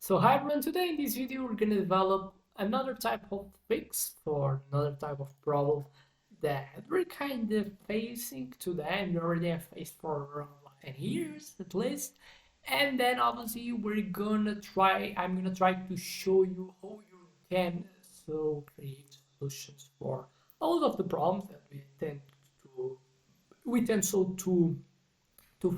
So hi everyone, today in this video we're going to develop another type of fix for another type of problem that we're kind of facing today and we already have faced for around 10 years at least. And then obviously I'm gonna try to show you how you can create solutions for a lot of the problems that to we tend to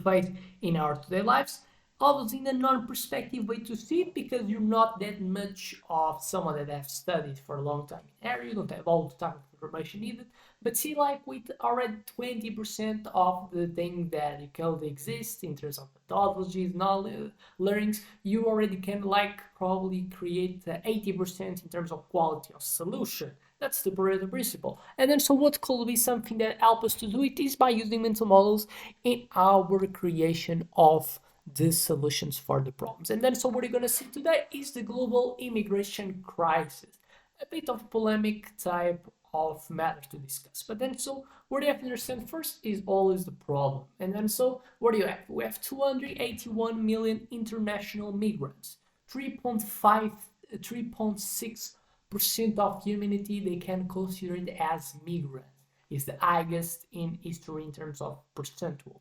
face in our today lives. Obviously, in a non-perspective way to see it, because you're not that much of someone that have studied for a long time in area, you don't have all the time of information needed. But see, like with already 20% of the thing that you can exist in terms of methodologies, knowledge, learnings, you already can like probably create 80% in terms of quality of solution. That's the Pareto principle. And then, so what could be something that help us to do it is by using mental models in our creation of the solutions for the problems. And then, so what you're going to see today is the global immigration crisis, a bit of polemic type of matter to discuss. But then, so what you have to understand first is always the problem. And then, so what do you have? We have 281 million international migrants, 3.5, 3.6% of humanity they can consider it as migrants. Is the highest in history in terms of percentual.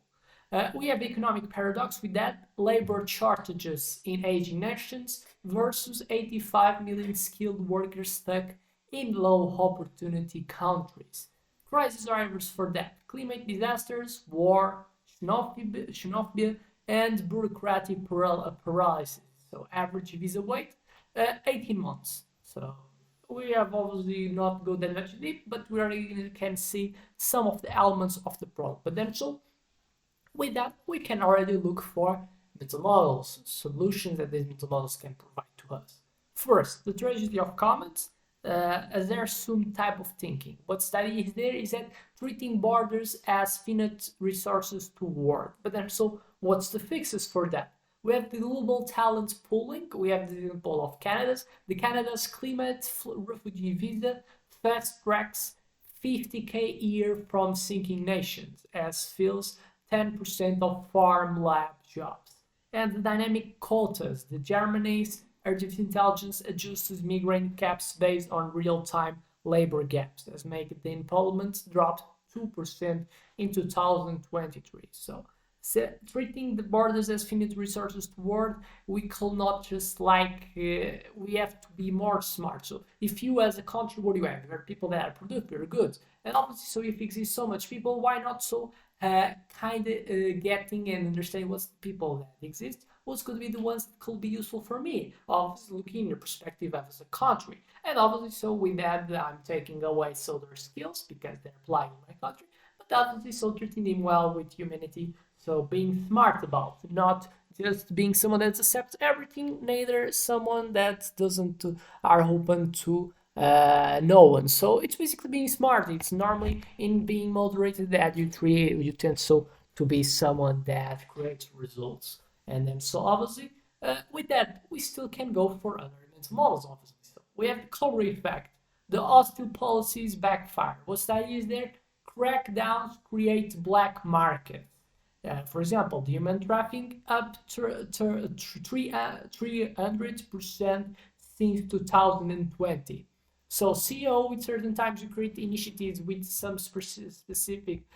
We have economic paradox with that, labor shortages in aging nations versus 85 million skilled workers stuck in low opportunity countries. Crisis drivers for that, climate disasters, war, xenophobia and bureaucratic paralysis. So average visa wait, 18 months. So we have obviously not go that much deep, but we already can see some of the elements of the problem potential. With that, we can already look for mental models, solutions that these mental models can provide to us. First, the tragedy of commons, as their assumed type of thinking. What study is there is that treating borders as finite resources to work. But then, so what's the fixes for that? We have the global talent pooling. We have the example of Canada's climate refugee visa fast tracks 50k a year from sinking nations, as fills 10% of farm lab jobs. And the dynamic quotas, the Germany's artificial intelligence adjusts migrant caps based on real-time labor gaps, as make the employment dropped 2% in 2023. So treating the borders as finite resources toward, we cannot just we have to be more smart. So if you as a country, what do you have? There are people that are productive, very good, and obviously, so if exists so much people, why not getting and understanding what's the people that exist, what's going to be the ones that could be useful for me, obviously looking in your perspective as a country. And obviously, so with that, I'm taking away so their skills because they're applying in my country, but obviously, so treating them well with humanity, so being smart about, not just being someone that accepts everything, neither someone that doesn't are open to no one. So it's basically being smart. It's normally in being moderated that you tend to be someone that creates results. And then so obviously with that we still can go for other mental models. Obviously, so we have the Cowrie effect. The hostile policies backfire. What study is there? Crackdowns create black markets. For example, the human trafficking up to 300% since 2020. So CEO with certain times you create initiatives with some specific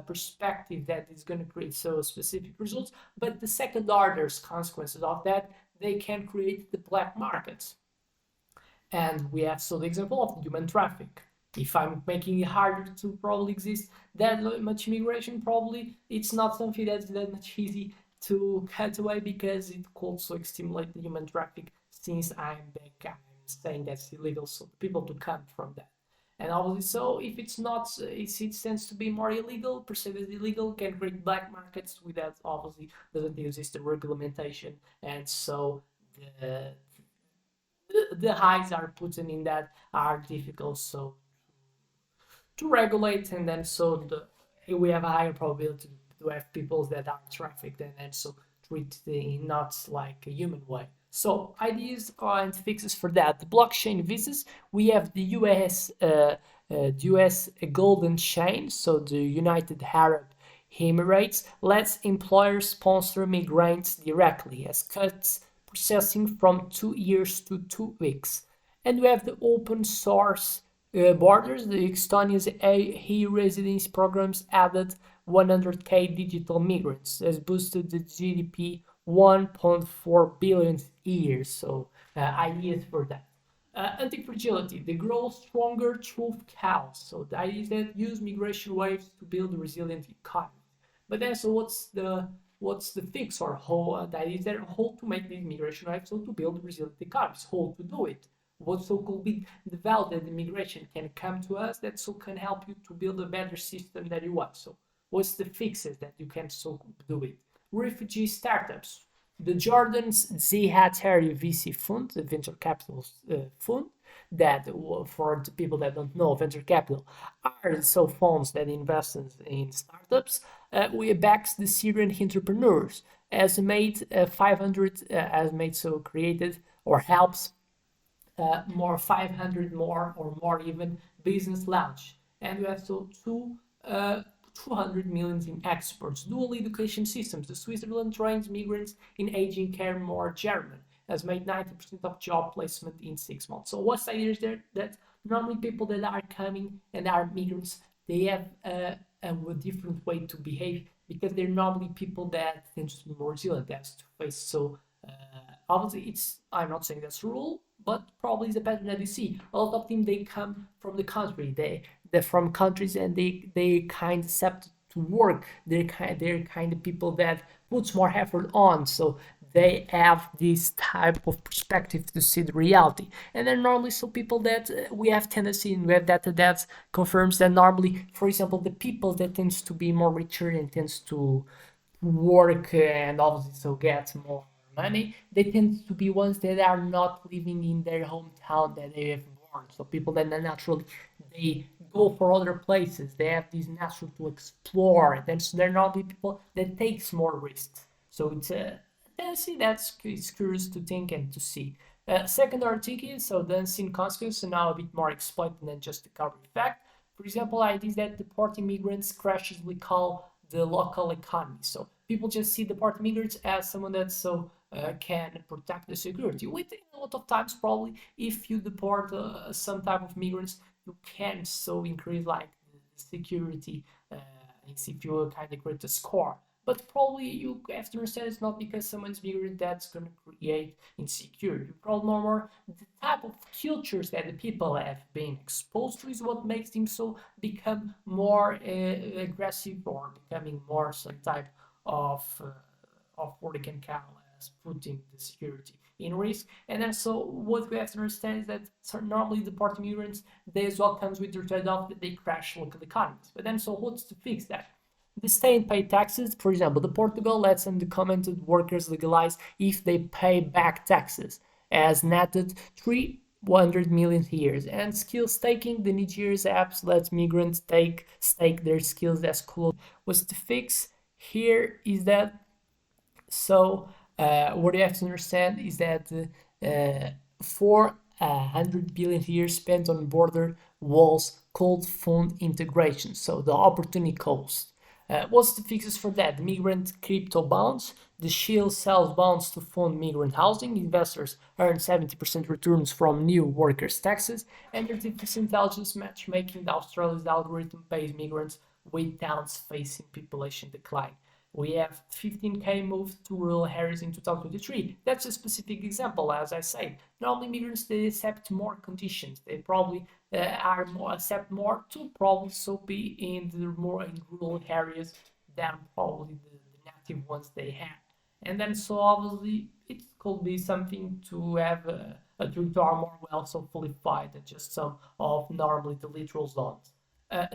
perspective that is going to create so specific results, but the second order consequences of that, they can create the black markets. And we have so the example of human traffic. If I'm making it harder to probably exist that much immigration, probably it's not something that's that much easy to cut away, because it could also stimulate the human traffic since I'm saying that's illegal, so people to come from that. And obviously, so if it's not, it tends to be more illegal, perceived as illegal, can create black markets with that. Obviously, doesn't exist the regulation, and so the the highs are put in that are difficult so to regulate, and then so we have a higher probability to have people that are trafficked and so treated in not like a human way. So ideas and fixes for that. The blockchain visas, we have the US golden chain, so the United Arab Emirates lets employers sponsor migrants directly, as cuts processing from 2 years to 2 weeks. And we have the open source borders. The Estonia's e-residence programs added 100k digital migrants, has boosted the GDP 1.4 billion years. So ideas for that. Anti-fragility, they grow stronger through chaos. So the idea is that use migration waves to build a resilient economy. But then, so what's the fix, or how the idea is that how to make these migration waves, so to build resilient economies, how to do it? What so could be the value that the migration can come to us that so can help you to build a better system that you want. So what's the fixes that you can so do it? Refugee startups. The Jordan's ZHR VC fund, the venture capital fund, that for the people that don't know, venture capital are so funds that invest in startups. We backs the Syrian entrepreneurs as made 500 as made so created or helps more 500 more or more even business launch, and we have so 200 million in exports. Dual education systems. The Switzerland trains migrants in aging care. More German has made 90% of job placement in 6 months. So what's the idea is there that normally people that are coming and are migrants, they have a different way to behave because they're normally people that tend to be more resilient, that's to face. So obviously it's, I'm not saying that's a rule, but probably it's a pattern that you see. A lot of them, they come from the country, they're from countries, and they kind of accept to work. They're kind of people that puts more effort on, so they have this type of perspective to see the reality. And they're normally so people that we have tendency, and we have data that confirms that normally, for example, the people that tends to be more richer and tends to work and obviously so get more money, they tend to be ones that are not living in their hometown that they have born. So people that are naturally, they go for other places. They have this natural to explore. Then so they're not the people that takes more risks. So it's a tendency that's it's curious to think and to see. Secondary tickets, so the unseen consequences, and now a bit more exploited than just the cover effect. For example, ideas that deporting migrants crashes we call the local economy. So people just see deport migrants as someone that so can protect the security. With a lot of times, probably if you deport some type of migrants, you can so increase like the security if you kind of create a score. But probably you have to understand it's not because someone's migrant that's going to create insecurity. Probably more the type of cultures that the people have been exposed to is what makes them so become more aggressive or becoming more some type of what they can count as putting the security in risk. And then so what we have to understand is that so normally the part migrants, they as well comes with the trade-off that they crash local economies. But then so what's to fix that? The stay and pay taxes, for example, the Portugal lets undocumented workers legalize if they pay back taxes, as netted 300 million years. And skill staking, the Nigeria's apps lets migrants stake their skills as cool. What's the fix here is that so what you have to understand is that 400 billion years spent on border walls cold fund integration, so the opportunity cost. What's the fixes for that? Migrant crypto bonds. The Shield sells bonds to fund migrant housing. Investors earn 70% returns from new workers' taxes. And artificial intelligence matchmaking. The Australia's algorithm pays migrants with towns facing population decline. We have 15k moved to rural areas in 2023. That's a specific example, as I say. Normally, migrants they accept more conditions. They probably are more accept more to probably so be in the more in rural areas than probably the native ones they have. And then so obviously it could be something to have a territory more well so fully fight than just some of normally the literal zones.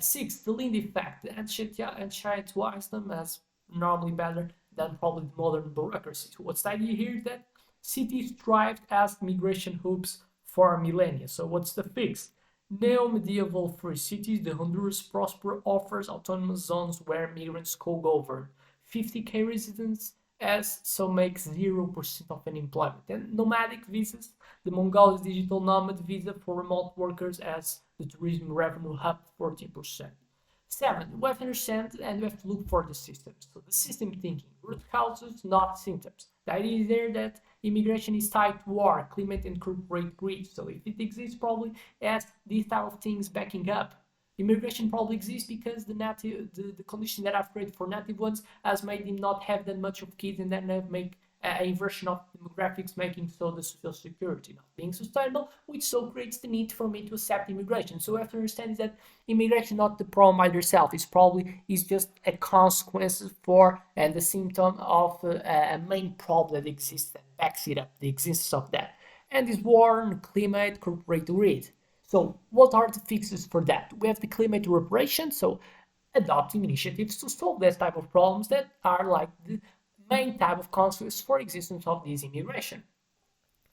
Six, the Lindy effect. The ancient wisdom as normally better than probably the modern bureaucracy. What's the idea here is that cities thrived as migration hubs for millennia. So what's the fix? Neo-medieval free cities, the Honduras Prosper offers autonomous zones where migrants co-govern. 50k residents as so makes 0% of unemployment. And nomadic visas, the Mongolia's digital nomad visa for remote workers as the tourism revenue up 40%. Seven, we have to understand and we have to look for the systems. So the system thinking, root causes, not symptoms. The idea is there that immigration is tied to war, climate, and corporate greed. So if it exists, probably it has these type of things backing up. Immigration probably exists because the condition that I've created for native ones has made them not have that much of kids and then have make a inversion of demographics, making so the social security not being sustainable, which so creates the need for me to accept immigration. So we have to understand is that immigration not the problem by itself. It's probably is just a consequence for and the symptom of a main problem that exists that backs it up, the existence of that. And is war, climate, corporate greed. So what are the fixes for that? We have the climate reparation, so adopting initiatives to solve that type of problems that are like the main type of consequence for existence of this immigration.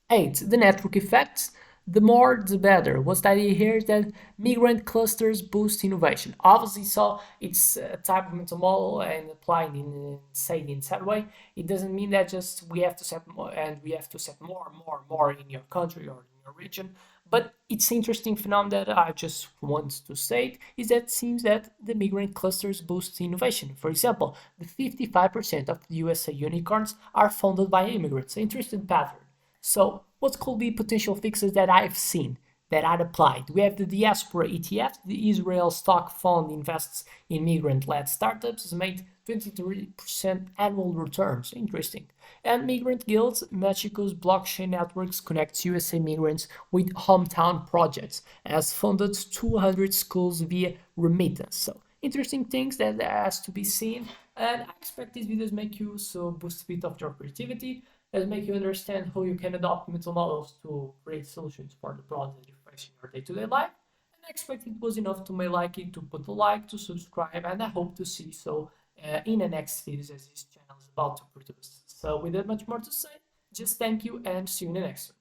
8. The network effects. The more, the better. What's the idea here is that migrant clusters boost innovation. Obviously, so it's a type of mental model and applied in say in that way. It doesn't mean that just we have to set more and we have to set more and more and more in your country or in your region. But it's interesting phenomenon that I just want to say is that it seems that the migrant clusters boost innovation. For example, the 55% of the USA unicorns are founded by immigrants. Interesting pattern. So what could be potential fixes that I've seen that I'd applied? We have the diaspora ETF. The Israel stock fund invests in migrant-led startups, has made 23% annual returns. Interesting. And migrant guilds, Mexico's blockchain networks connects USA migrants with hometown projects, has funded 200 schools via remittance. So interesting things that has to be seen. And I expect these videos make you so boost a bit of your creativity and make you understand how you can adopt mental models to create solutions for the problems that you face in your day-to-day life. And I expect it was enough to make like it, to put a like, to subscribe, and I hope to see so in the next videos as this channel is about to produce. So without much more to say, just thank you and see you in the next one.